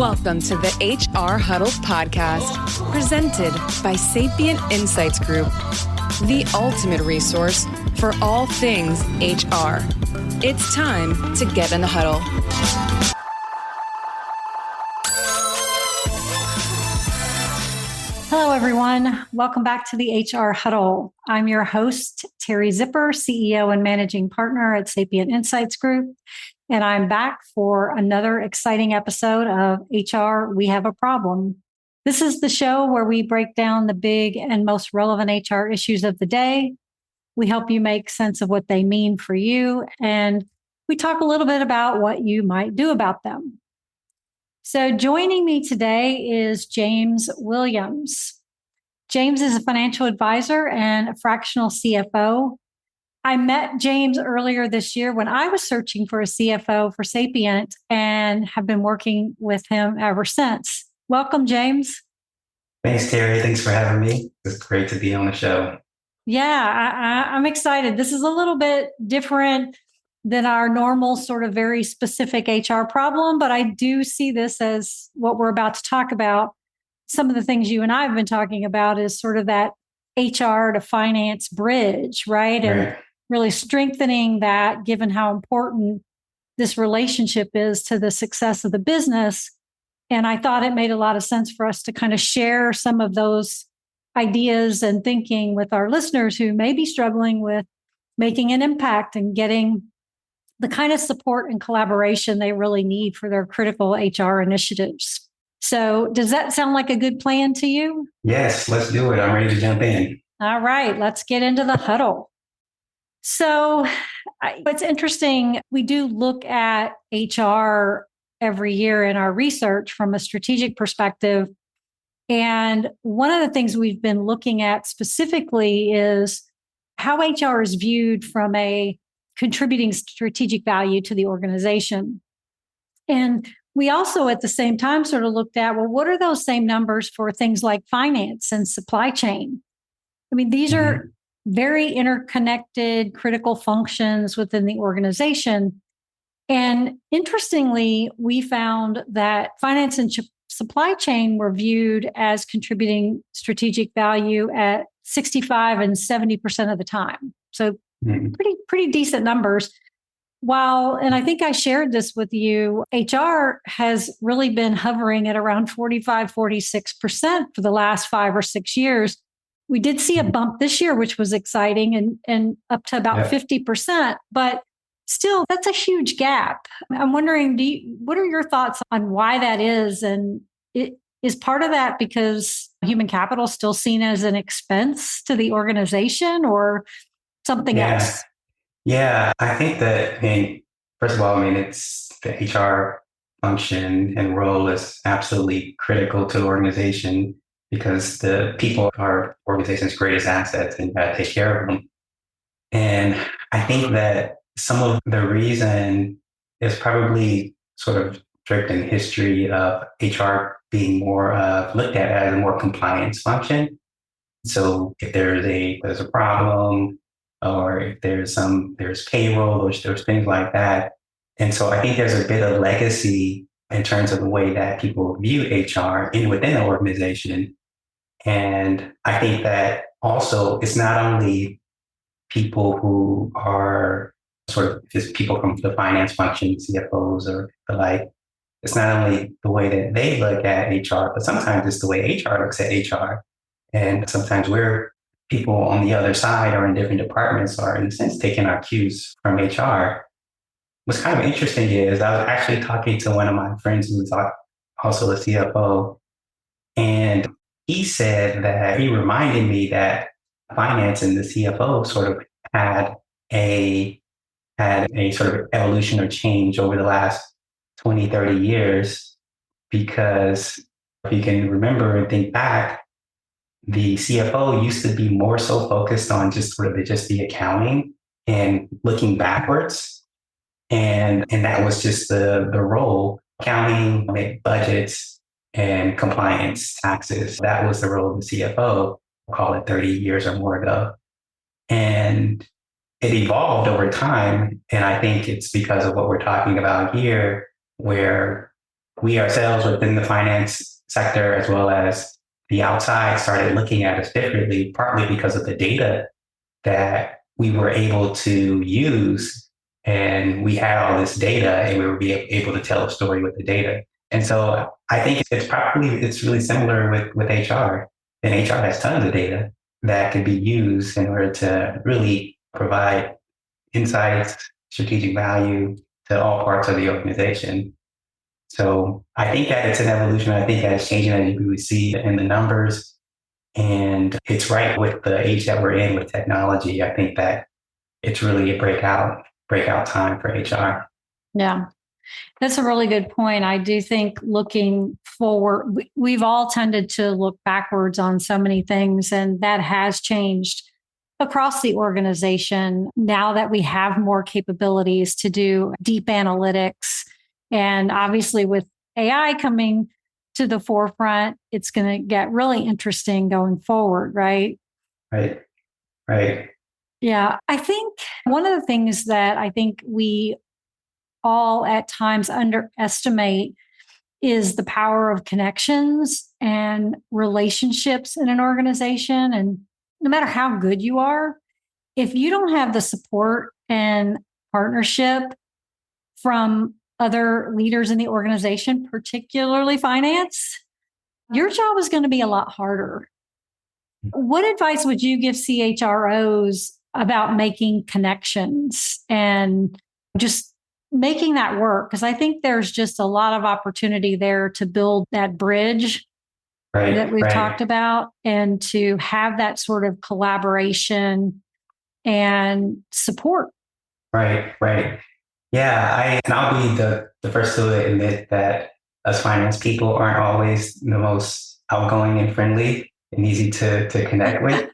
Welcome to the HR Huddle podcast, presented by Sapient Insights Group, the ultimate resource for all things HR. It's time to get in the huddle. Hello, everyone. Welcome back to the HR Huddle. I'm your host, Teri Zipper, CEO and Managing Partner at Sapient Insights Group. And I'm back for another exciting episode of HR We Have a Problem. This is the show where we break down the big and most relevant HR issues of the day. We help you make sense of what they mean for you. And we talk a little bit about what you might do about them. So joining me today is James Williams. James is a financial advisor and a fractional CFO. I met James earlier this year when I was searching for a CFO for Sapient and have been working with him ever since. Welcome, James. Thanks, Teri. Thanks for having me. It's great to be on the show. Yeah, I'm excited. This is a little bit different than our normal sort of very specific HR problem, but I do see this as what we're about to talk about. Some of the things you and I have been talking about is sort of that HR to finance bridge, right? And really strengthening that, given how important this relationship is to the success of the business. And I thought it made a lot of sense for us to kind of share some of those ideas and thinking with our listeners who may be struggling with making an impact and getting the kind of support and collaboration they really need for their critical HR initiatives. So does that sound like a good plan to you? Yes, let's do it. I'm ready to jump in. All right, let's get into the huddle. So what's interesting, we do look at HR every year in our research from a strategic perspective. And one of the things we've been looking at specifically is how HR is viewed from a contributing strategic value to the organization. And we also at the same time sort of looked at, well, what are those same numbers for things like finance and supply chain? I mean, these are very interconnected, critical functions within the organization. And interestingly, we found that finance and supply chain were viewed as contributing strategic value at 65 and 70% of the time. So pretty decent numbers. While, and I think I shared this with you, HR has really been hovering at around 45, 46% for the last 5 or 6 years. We did see a bump this year, which was exciting, and up to about 50%, but still, that's a huge gap. I'm wondering, what are your thoughts on why that is? And is part of that because human capital is still seen as an expense to the organization or something else? Yeah, I think that, first of all, it's the HR function and role is absolutely critical to the organization because the people are organization's greatest assets and you got to take care of them. And I think that some of the reason is probably sort of dripped in history of HR being more looked at as a more compliance function. So if there's a problem, or if there's payroll, there's things like that. And so I think there's a bit of legacy in terms of the way that people view HR within the organization. And I think that also it's not only people who are sort of just people from the finance function, CFOs or the like. It's not only the way that they look at HR, but sometimes it's the way HR looks at HR. And sometimes people on the other side or in different departments are in a sense taking our cues from HR. What's kind of interesting is I was actually talking to one of my friends who's also a CFO, and he said that he reminded me that finance and the CFO sort of had a sort of evolution or change over the last 20, 30 years, because if you can remember and think back, the CFO used to be more so focused on just the accounting and looking backwards. And that was just the role, accounting, make budgets and compliance, taxes. That was the role of the CFO, call it 30 years or more ago. And it evolved over time. And I think it's because of what we're talking about here, where we ourselves within the finance sector, as well as the outside, started looking at us differently, partly because of the data that we were able to use. And we had all this data and we were able to tell a story with the data. And so I think it's really similar with HR. And HR has tons of data that can be used in order to really provide insights, strategic value to all parts of the organization. So I think that it's an evolution. I think that it's changing as we see in the numbers. And it's right with the age that we're in with technology. I think that it's really a breakout time for HR. Yeah, that's a really good point. I do think looking forward, we've all tended to look backwards on so many things, and that has changed across the organization now that we have more capabilities to do deep analytics. And obviously, with AI coming to the forefront, it's going to get really interesting going forward, right? Right. Right. Yeah. I think one of the things that I think we all at times underestimate is the power of connections and relationships in an organization. And no matter how good you are, if you don't have the support and partnership from other leaders in the organization, particularly finance, your job is going to be a lot harder. What advice would you give CHROs about making connections and just making that work? Because I think there's just a lot of opportunity there to build that bridge that we've talked about and to have that sort of collaboration and support. Right. Yeah, I'll be the first to admit that us finance people aren't always the most outgoing and friendly and easy to connect with.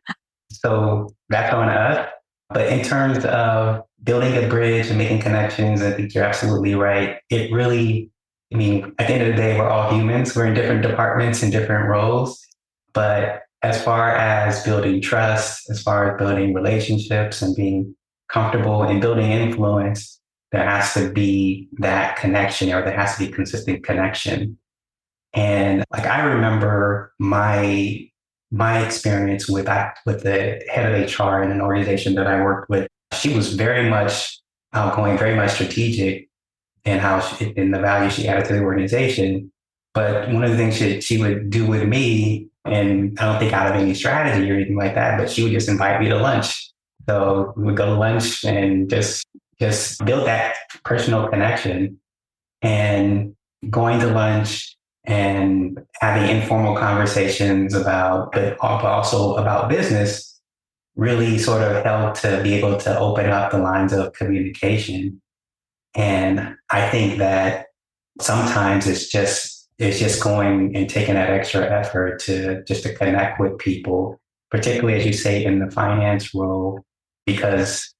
So that's on us. But in terms of building a bridge and making connections, I think you're absolutely right. It really, I mean, at the end of the day, we're all humans. We're in different departments and different roles. But as far as building trust, as far as building relationships and being comfortable and building influence, there has to be that connection, or there has to be consistent connection. And like I remember my experience with the head of HR in an organization that I worked with. She was very much outgoing, very much strategic in in the value she added to the organization. But one of the things she would do with me, and I don't think out of any strategy or anything like that, but she would just invite me to lunch. So we would go to lunch and just build that personal connection, and going to lunch and having informal conversations but also about business really sort of helped to be able to open up the lines of communication. And I think that sometimes it's just going and taking that extra effort to connect with people, particularly as you say in the finance role, because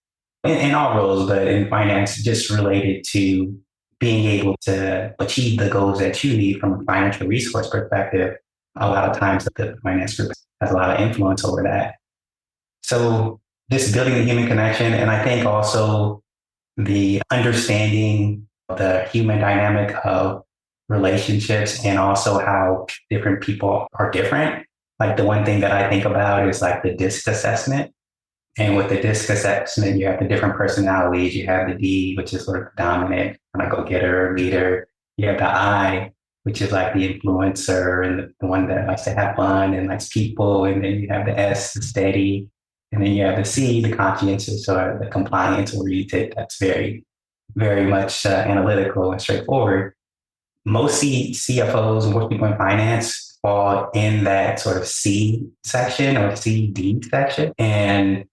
in all roles, but in finance, just related to being able to achieve the goals that you need from a financial resource perspective. A lot of times the finance group has a lot of influence over that. So just building the human connection. And I think also the understanding the human dynamic of relationships and also how different people are different. Like the one thing that I think about is like the DISC assessment. And with the DISC assessment, you have the different personalities. You have the D, which is sort of dominant, kind of go-getter, leader. You have the I, which is like the influencer and the one that likes to have fun and likes people. And then you have the S, the steady. And then you have the C, the conscientious, or the compliance oriented. That's very, very much analytical and straightforward. Most CFOs and most people in finance fall in that sort of C section or CD section. And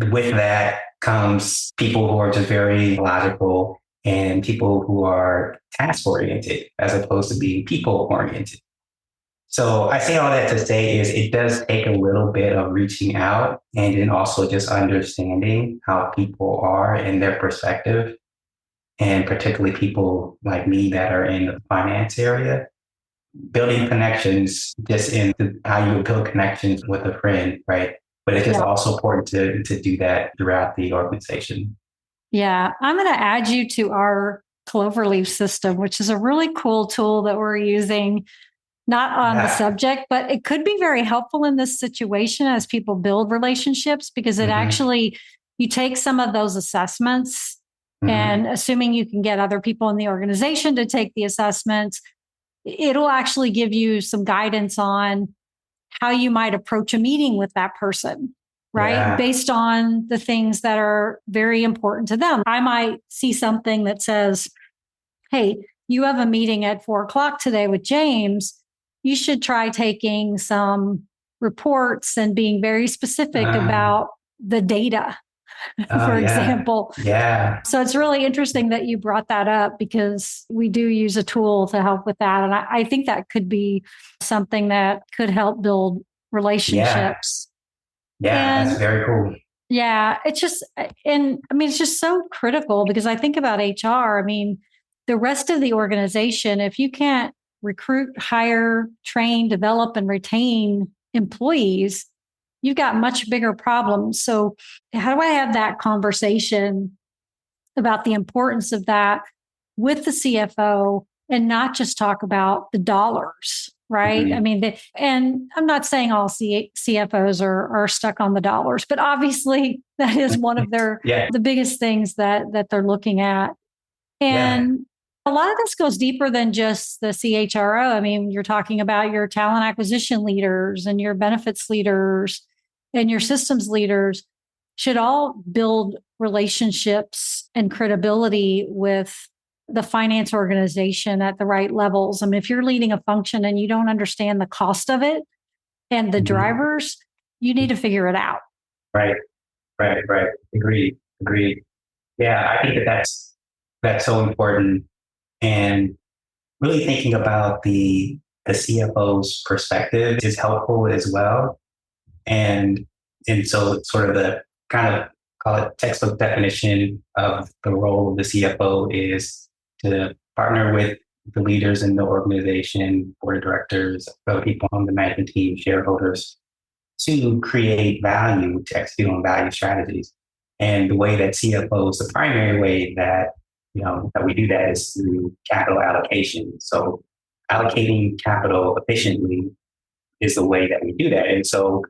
with that comes people who are just very logical and people who are task oriented as opposed to being people oriented. So I say all that to say is it does take a little bit of reaching out and then also just understanding how people are and their perspective, and particularly people like me that are in the finance area. Building connections just in how you would build connections with a friend, right? But it's just also important to do that throughout the organization. Yeah, I'm going to add you to our Cloverleaf system, which is a really cool tool that we're using, not on the subject, but it could be very helpful in this situation as people build relationships, because it actually, you take some of those assessments and assuming you can get other people in the organization to take the assessments, it'll actually give you some guidance on how you might approach a meeting with that person, right? Yeah. Based on the things that are very important to them. I might see something that says, hey, you have a meeting at 4:00 today with James. You should try taking some reports and being very specific about the data, for example. Yeah. So it's really interesting that you brought that up, because we do use a tool to help with that. And I think that could be something that could help build relationships. Yeah, that's very cool. Yeah, it's just, and I mean, it's just so critical, because I think about HR. I mean, the rest of the organization, if you can't recruit, hire, train, develop, and retain employees, you've got much bigger problems. So, how do I have that conversation about the importance of that with the CFO and not just talk about the dollars, right? I mean, and I'm not saying all CFOs are stuck on the dollars, but obviously that is one of the biggest things that they're looking at. And a lot of this goes deeper than just the CHRO. I mean, you're talking about your talent acquisition leaders and your benefits leaders and your systems leaders should all build relationships and credibility with the finance organization at the right levels. I mean, if you're leading a function and you don't understand the cost of it and the drivers, you need to figure it out. Right. Agreed. Yeah, I think that's so important. And really thinking about the CFO's perspective is helpful as well. And so sort of the kind of call it textbook definition of the role of the CFO is to partner with the leaders in the organization, board of directors, other people on the management team, shareholders, to create value, to execute on value strategies. And the way that CFO is the primary way that that we do that is through capital allocation. So allocating capital efficiently is the way that we do that. And so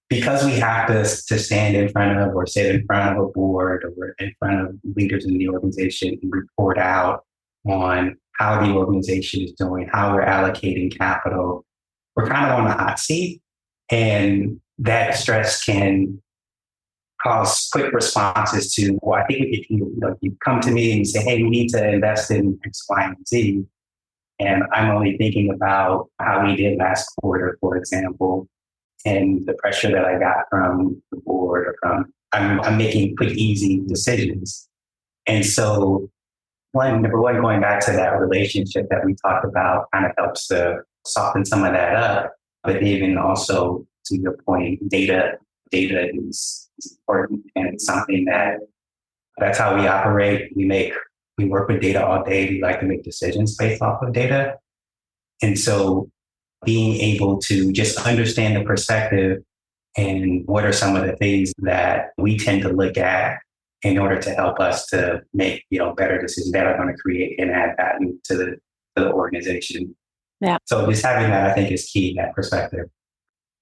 because we have to stand in front of or sit in front of a board or in front of leaders in the organization and report out on how the organization is doing, how we're allocating capital, we're kind of on the hot seat. And that stress can cause quick responses to, well, I think if you come to me and you say, hey, we need to invest in X, Y, and Z, and I'm only thinking about how we did last quarter, for example, and the pressure that I got from the board or I'm making quick, easy decisions. And so number one, going back to that relationship that we talked about kind of helps to soften some of that up. But even also to your point, data is important, and it's something that's how we operate. We work with data all day. We like to make decisions based off of data. And so being able to just understand the perspective and what are some of the things that we tend to look at in order to help us to make better decisions that are going to create and add value to the organization. Yeah. So just having that, I think, is key, that perspective.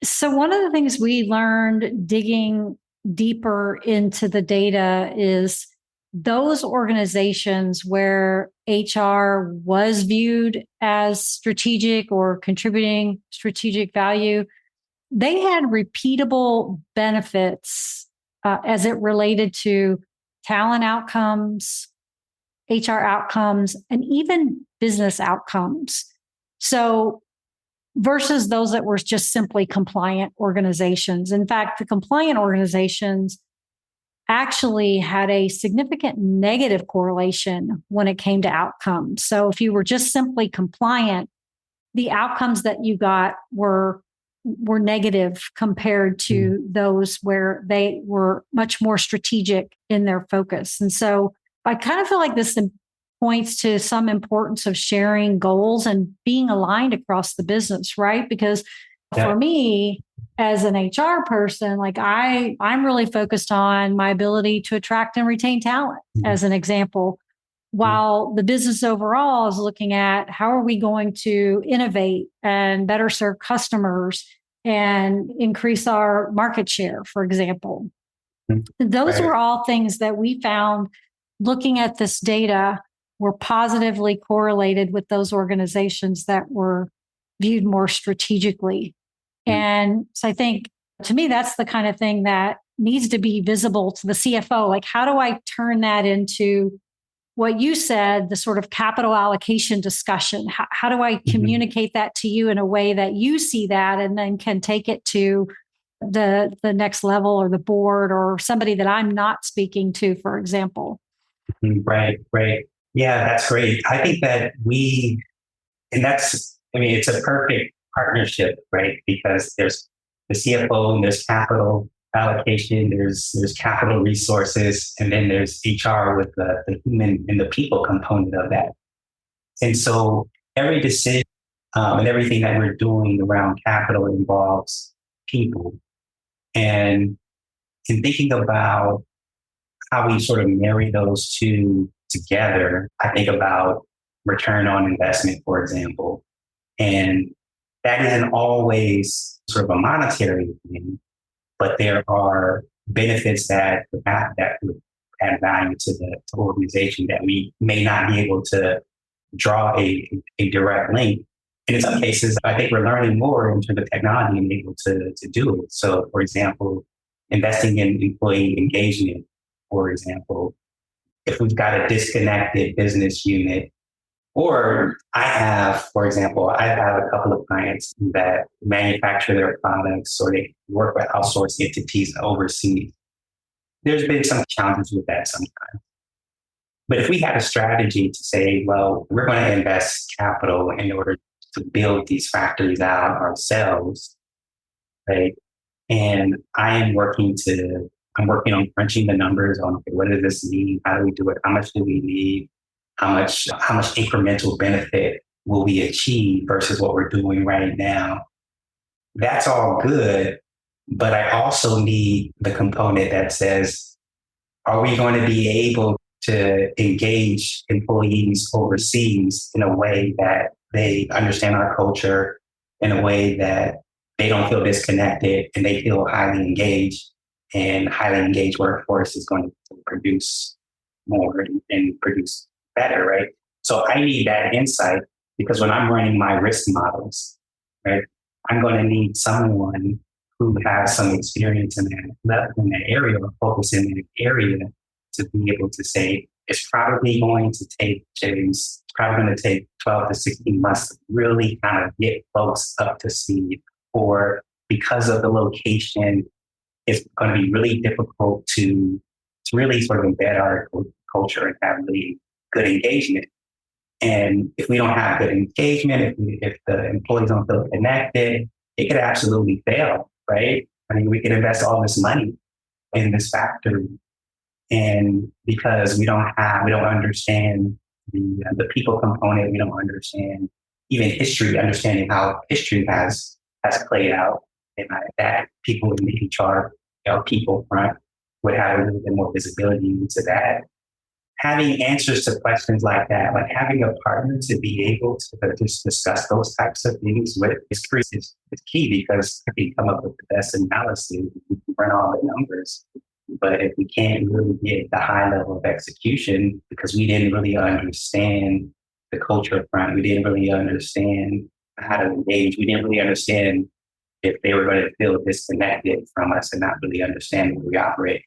So one of the things we learned digging deeper into the data is those organizations where HR was viewed as strategic or contributing strategic value, they had repeatable benefits as it related to talent outcomes, HR outcomes, and even business outcomes. So versus those that were just simply compliant organizations. In fact, the compliant organizations actually had a significant negative correlation when it came to outcomes. So if you were just simply compliant, the outcomes that you got were negative compared to those where they were much more strategic in their focus. And so I kind of feel like this points to some importance of sharing goals and being aligned across the business, right? Because for me, as an HR person, like I'm really focused on my ability to attract and retain talent, as an example. while the business overall is looking at how are we going to innovate and better serve customers and increase our market share, for example. Those Right. were all things that we found looking at this data were positively correlated with those organizations that were viewed more strategically. And so I think to me, that's the kind of thing that needs to be visible to the CFO. Like, how do I turn that into what you said, the sort of capital allocation discussion? How do I communicate that to you in a way that you see that and then can take it to the next level or the board or somebody that I'm not speaking to, for example? Right, right. Yeah, that's great. I think that it's a perfect partnership, right? Because there's the CFO and there's capital allocation, there's capital resources, and then there's HR with the human and the people component of that. And so every decision and everything that we're doing around capital involves people. And in thinking about how we sort of marry those two together, I think about return on investment, for example. And that isn't always sort of a monetary thing, but there are benefits that would add value to the organization that we may not be able to draw a direct link. And in some cases, I think we're learning more in terms of technology and able to do it. So, for example, investing in employee engagement, for example, if we've got a disconnected business unit, or for example, I have a couple of clients that manufacture their products or they work with outsourced entities overseas. There's been some challenges with that sometimes. But if we had a strategy to say, well, we're going to invest capital in order to build these factories out ourselves, right? And I'm working on crunching the numbers on, okay, what does this mean? How do we do it? How much do we need? How much incremental benefit will we achieve versus what we're doing right now? That's all good. But I also need the component that says, are we going to be able to engage employees overseas in a way that they understand our culture, in a way that they don't feel disconnected and they feel highly engaged? And highly engaged workforce is going to produce more and produce better, right? So I need that insight because when I'm running my risk models, right, I'm going to need someone who has some experience in that area or focus in that area to be able to say, it's probably going to take, James, it's probably going to take 12 to 16 months to really kind of get folks up to speed, or because of the location, it's going to be really difficult to really sort of embed our culture and have really good engagement. And if we don't have good engagement, if the employees don't feel connected, it could absolutely fail, right? I mean, we can invest all this money in this factory, and because we don't understand the people component, we don't understand even history, understanding how history has played out, and that people in the HR people front would have a little bit more visibility into that. Having answers to questions like that, like having a partner to be able to just discuss those types of things with is key, because if we come up with the best analysis, we can run all the numbers. But if we can't really get the high level of execution because we didn't really understand the culture front, we didn't really understand how to engage, we didn't really understand if they were going to feel disconnected from us and not really understand where we operate,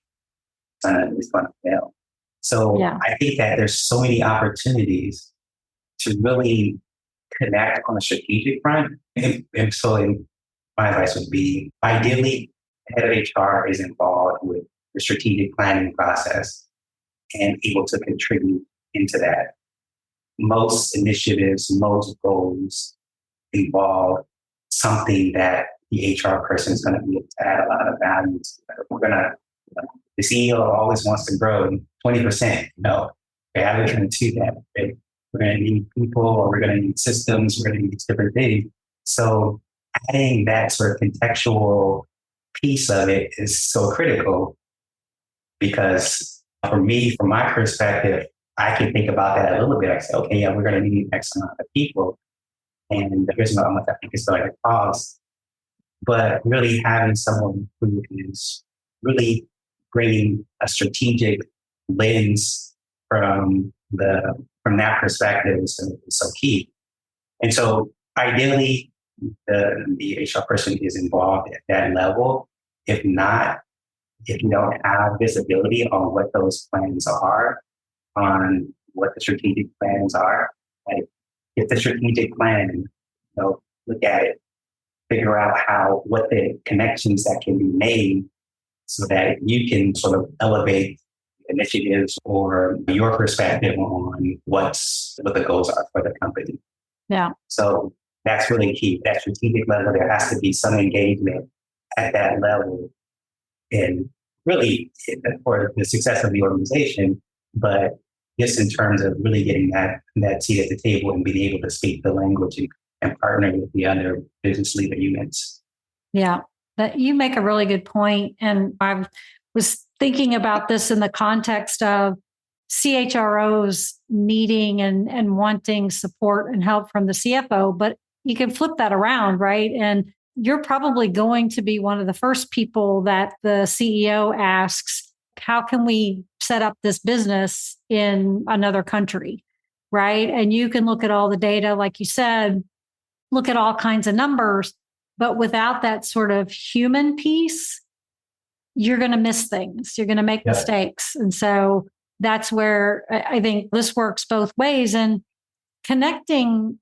it's going to fail. So yeah. I think that there's so many opportunities to really connect on a strategic front. And so my advice would be, ideally, the head of HR is involved with the strategic planning process and able to contribute into that. Most initiatives, most goals involve something that the HR person is going to be able to add a lot of value to. The CEO always wants to grow 20%. No, how are we going to do that? Right? We're going to need people, or we're going to need systems, we're going to need different things. So adding that sort of contextual piece of it is so critical, because for me, from my perspective, I can think about that a little bit. I say, okay, yeah, we're going to need X amount of people, and here's how much I think it's going to cost. But really having someone who is really bringing a strategic lens from that perspective is so key. And so ideally, the HR person is involved at that level. If not, if you don't have visibility on what those plans are, on what the strategic plans are, like if the strategic plan, look at it, figure out what the connections that can be made so that you can sort of elevate initiatives or your perspective on what the goals are for the company. Yeah. So that's really key. That strategic level, there has to be some engagement at that level, and really for the success of the organization, but just in terms of really getting that seat at the table and being able to speak the language and partner with the other business leader units. Yeah, that you make a really good point. And I was thinking about this in the context of CHROs needing and wanting support and help from the CFO, but you can flip that around, right? And you're probably going to be one of the first people that the CEO asks, how can we set up this business in another country, right? And you can look at all the data, like you said, look at all kinds of numbers, but without that sort of human piece, you're going to miss things. You're going to make mistakes. And so that's where I think this works both ways. And connecting,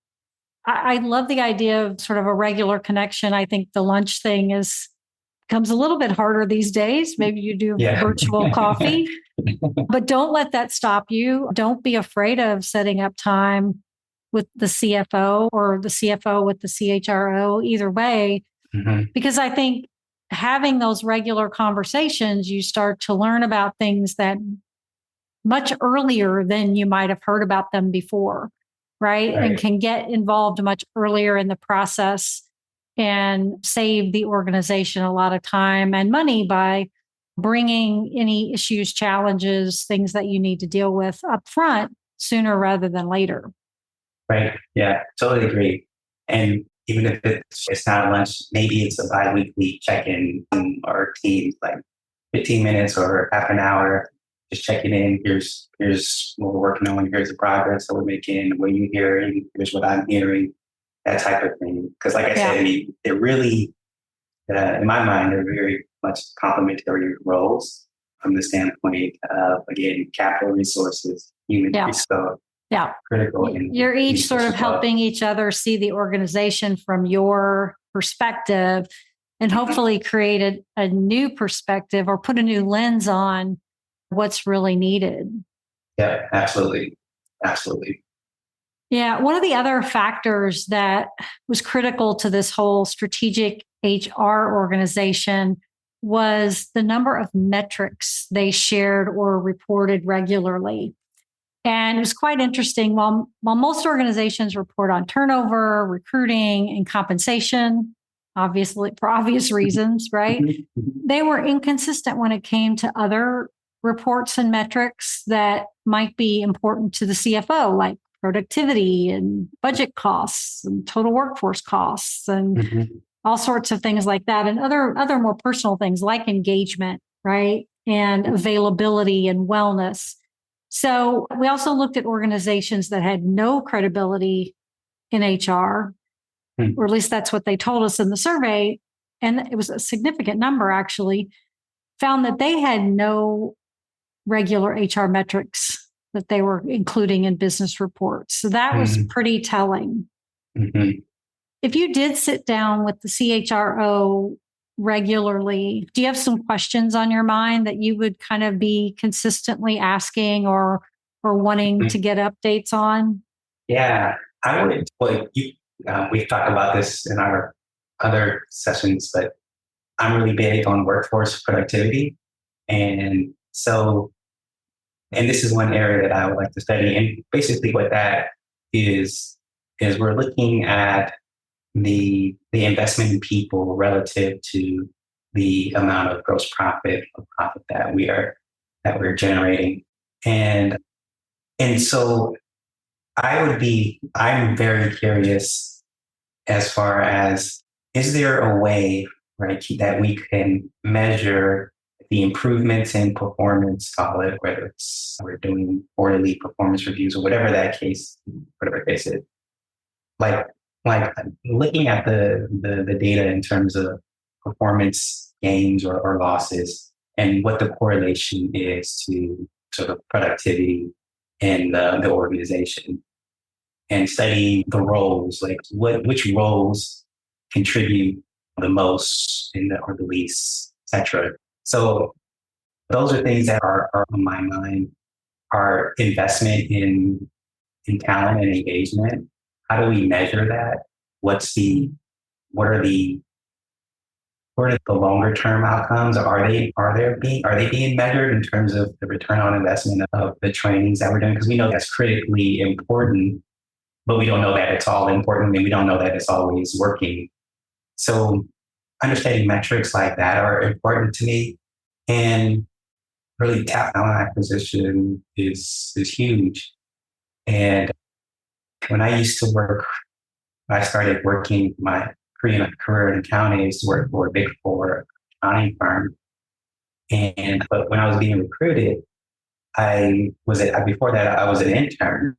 I love the idea of sort of a regular connection. I think the lunch thing becomes a little bit harder these days. Maybe you do virtual coffee, but don't let that stop you. Don't be afraid of setting up time with the CFO or the CFO with the CHRO, either way, because I think having those regular conversations, you start to learn about things that much earlier than you might have heard about them before, right? And can get involved much earlier in the process and save the organization a lot of time and money by bringing any issues, challenges, things that you need to deal with up front sooner rather than later. Right. Yeah, totally agree. And even if it's not a lunch, maybe it's a bi-weekly check-in or teams, like 15 minutes or half an hour, just checking in. Here's what we're working on. Here's the progress that we're making. What are you hearing? Here's what I'm hearing. That type of thing. Because like I said, they're really, in my mind, they're very much complementary roles from the standpoint of, again, capital resources, human resources. Yeah. Critical. You're each sort of helping each other see the organization from your perspective and hopefully create a new perspective or put a new lens on what's really needed. Yeah, absolutely. Absolutely. Yeah. One of the other factors that was critical to this whole strategic HR organization was the number of metrics they shared or reported regularly. And it was quite interesting. While most organizations report on turnover, recruiting, and compensation, obviously for obvious reasons, right? They were inconsistent when it came to other reports and metrics that might be important to the CFO, like productivity and budget costs and total workforce costs and all sorts of things like that. And other more personal things like engagement, right? And availability and wellness. So we also looked at organizations that had no credibility in HR, or at least that's what they told us in the survey. And it was a significant number, actually, found that they had no regular HR metrics that they were including in business reports. So that was pretty telling. If you did sit down with the CHRO regularly, do you have some questions on your mind that you would kind of be consistently asking or wanting to get updates on? Yeah, I would. Well, we've talked about this in our other sessions, but I'm really big on workforce productivity, and this is one area that I would like to study. And basically, what that is we're looking at the investment in people relative to the amount of gross profit or profit that we're generating. And And so I'm very curious as far as, is there a way, right, that we can measure the improvements in performance, call it, whether it's we're doing quarterly performance reviews or whatever case is, like like looking at the data in terms of performance gains or losses and what the correlation is to sort of productivity in the organization, and study the roles, like which roles contribute the most or the least, etc. So those are things that are on my mind. Our investment in talent and engagement. How do we measure that? What's the what are the what are the longer term outcomes? Are they being measured in terms of the return on investment of the trainings that we're doing? Because we know that's critically important, but we don't know that it's all important, and we don't know that it's always working. So understanding metrics like that are important to me. And really talent acquisition is huge. And when I started working my career in accounting, I used to work for a big four accounting firm. But when I was being recruited, before that I was an intern.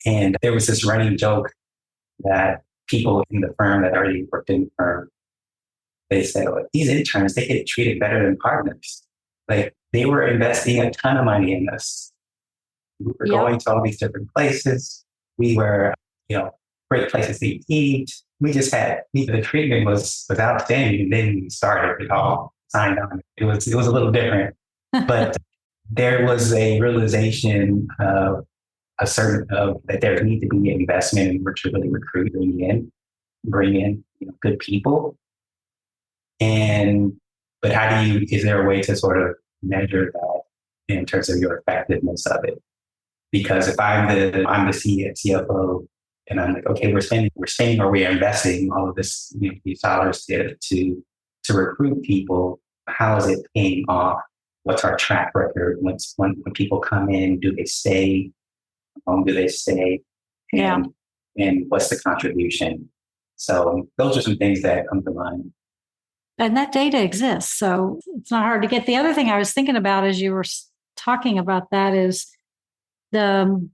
And there was this running joke that people in the firm that already worked in the firm, they said, well, these interns, they get treated better than partners. Like they were investing a ton of money in us. We were going to all these different places. We were, great places to eat. We just had, the treatment was outstanding. And then we started, it all signed on. It was a little different, but there was a realization of that there need to be investment in order to really recruit, bring in good people. But is there a way to sort of measure that in terms of your effectiveness of it? Because if I'm the CFO and I'm like, okay, we're spending or we're investing all of this, these dollars to recruit people, how is it paying off? What's our track record? When people come in, do they stay? How long do they stay? And what's the contribution? So those are some things that come to mind. And that data exists, so it's not hard to get. The other thing I was thinking about as you were talking about that is the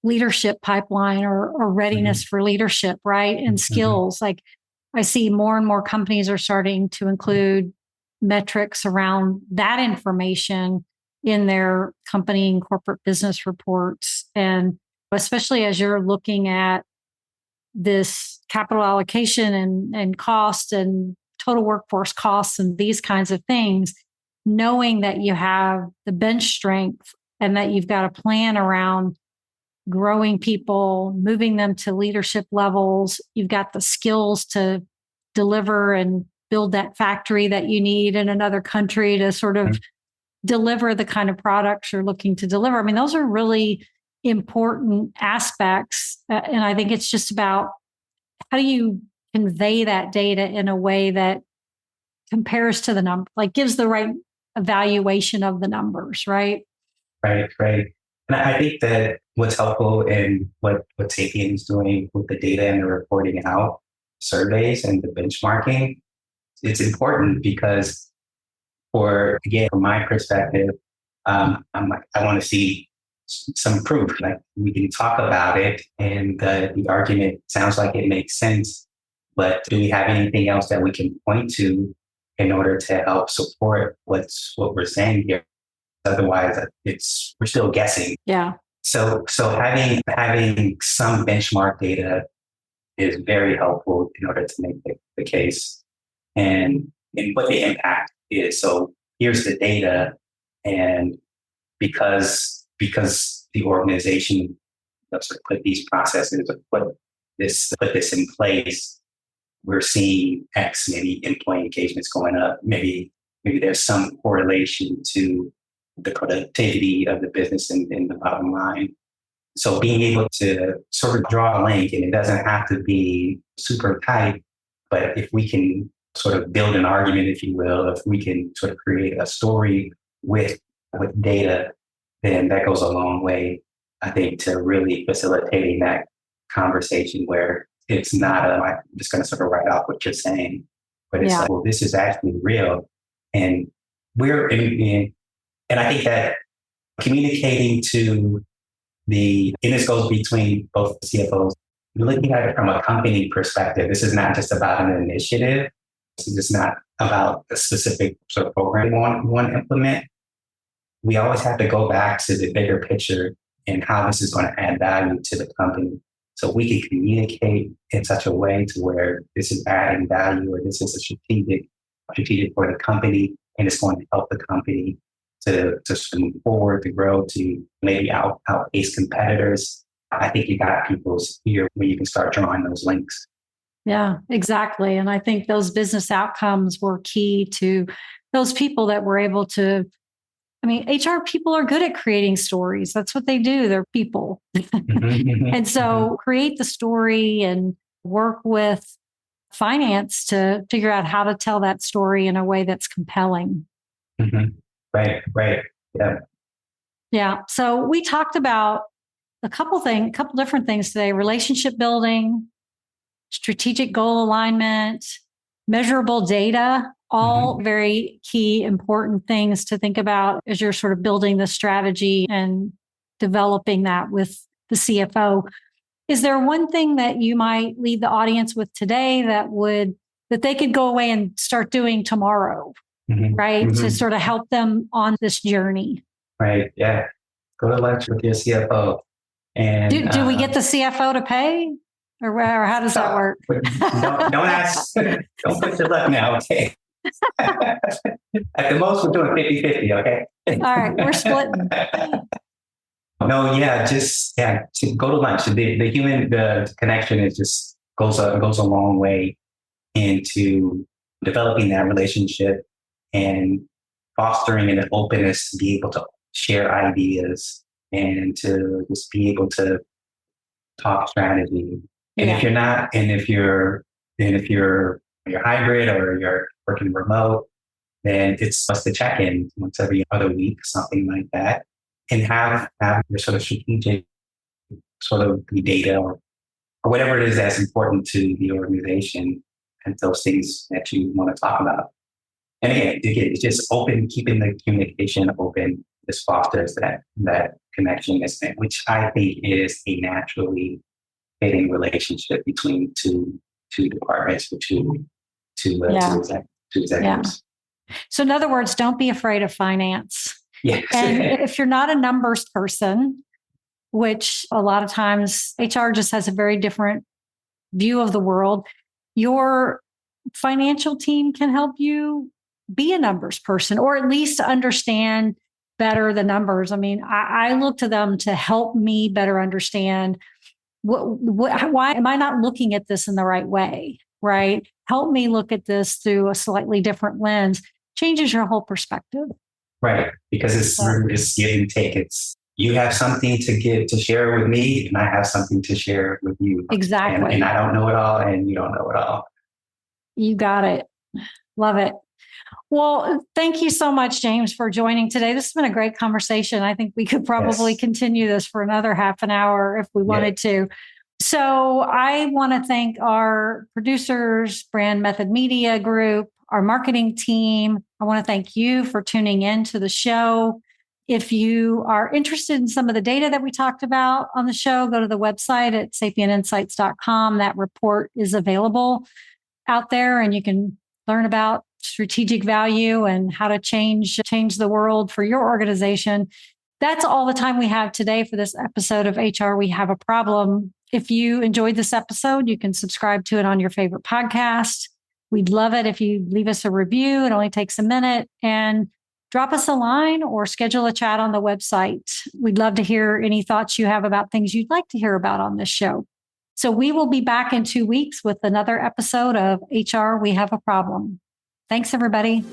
leadership pipeline or readiness for leadership, right? And skills. Like I see more and more companies are starting to include metrics around that information in their company and corporate business reports. And especially as you're looking at this capital allocation and cost and total workforce costs and these kinds of things, knowing that you have the bench strength and that you've got a plan around growing people, moving them to leadership levels, you've got the skills to deliver and build that factory that you need in another country to sort of deliver the kind of products you're looking to deliver. I mean, those are really important aspects. And I think it's just about how do you convey that data in a way that compares to the number, like gives the right evaluation of the numbers, right? Right. And I think that what's helpful in what Sapient is doing with the data and the reporting out, surveys and the benchmarking, it's important because from my perspective, I want to see some proof. Like we can talk about it and the argument sounds like it makes sense, but do we have anything else that we can point to in order to help support what we're saying here? Otherwise, we're still guessing. Yeah. So having some benchmark data is very helpful in order to make the case and what the impact is. So here's the data, and because the organization sort of put these processes or put this in place, we're seeing X, maybe employee engagement's going up. Maybe there's some correlation to the productivity of the business and the bottom line. So being able to sort of draw a link, and it doesn't have to be super tight, but if we can sort of build an argument, if you will, if we can sort of create a story with data, then that goes a long way, I think, to really facilitating that conversation where it's not I'm just going to sort of write off what you're saying, but it's like, well, this is actually real. And and I think that communicating to and this goes between both CFOs, looking at it from a company perspective. This is not just about an initiative. This is not about a specific sort of program we want to implement. We always have to go back to the bigger picture and how this is going to add value to the company. So we can communicate in such a way to where this is adding value, or this is a strategic for the company, and it's going to help the company to move forward, to grow, to maybe outpace competitors. I think you got people's ear where you can start drawing those links. Yeah, exactly. And I think those business outcomes were key to those people that were able to. I mean, HR people are good at creating stories. That's what they do. They're people. And so create the story and work with finance to figure out how to tell that story in a way that's compelling. Mm-hmm. Right. Yeah. Yeah. So we talked about a couple different things today: relationship building, strategic goal alignment, measurable data, all very key, important things to think about as you're sort of building the strategy and developing that with the CFO. Is there one thing that you might leave the audience with today that they could go away and start doing tomorrow, right? To sort of help them on this journey. Right. Yeah. Go to lunch with your CFO. And do we get the CFO to pay? Or how does that work? Don't ask. Don't put your luck now, okay? At the most, we're doing 50-50, okay? All right, we're splitting. No, to go to lunch. The connection is just goes a long way into developing that relationship and fostering an openness to be able to share ideas and to just be able to talk strategy. And if you're hybrid or you're working remote, then it's just to check in once every other week, something like that, and have your sort of strategic sort of the data or whatever it is that's important to the organization and those things that you want to talk about. And again, it's just open, keeping the communication open. This fosters that connection, which I think is a naturally fitting relationship between two departments or two executives. Yeah. So in other words, don't be afraid of finance. Yes. And if you're not a numbers person, which a lot of times HR just has a very different view of the world, your financial team can help you be a numbers person, or at least understand better the numbers. I mean, I look to them to help me better understand why am I not looking at this in the right way, right? Help me look at this through a slightly different lens. Changes your whole perspective. Right, because it's give and take. You have something to share with me, and I have something to share with you. Exactly. And I don't know it all, and you don't know it all. You got it. Love it. Well, thank you so much, James, for joining today. This has been a great conversation. I think we could probably continue this for another half an hour if we wanted to. So I want to thank our producers, Brand Method Media Group, our marketing team. I want to thank you for tuning in to the show. If you are interested in some of the data that we talked about on the show, go to the website at sapientinsights.com. That report is available out there, and you can learn about strategic value and how to change the world for your organization. That's all the time we have today for this episode of HR We Have a Problem. If you enjoyed this episode, you can subscribe to it on your favorite podcast. We'd love it if you leave us a review. It only takes a minute, and drop us a line or schedule a chat on the website. We'd love to hear any thoughts you have about things you'd like to hear about on this show. So we will be back in 2 weeks with another episode of HR We Have a Problem. Thanks, everybody.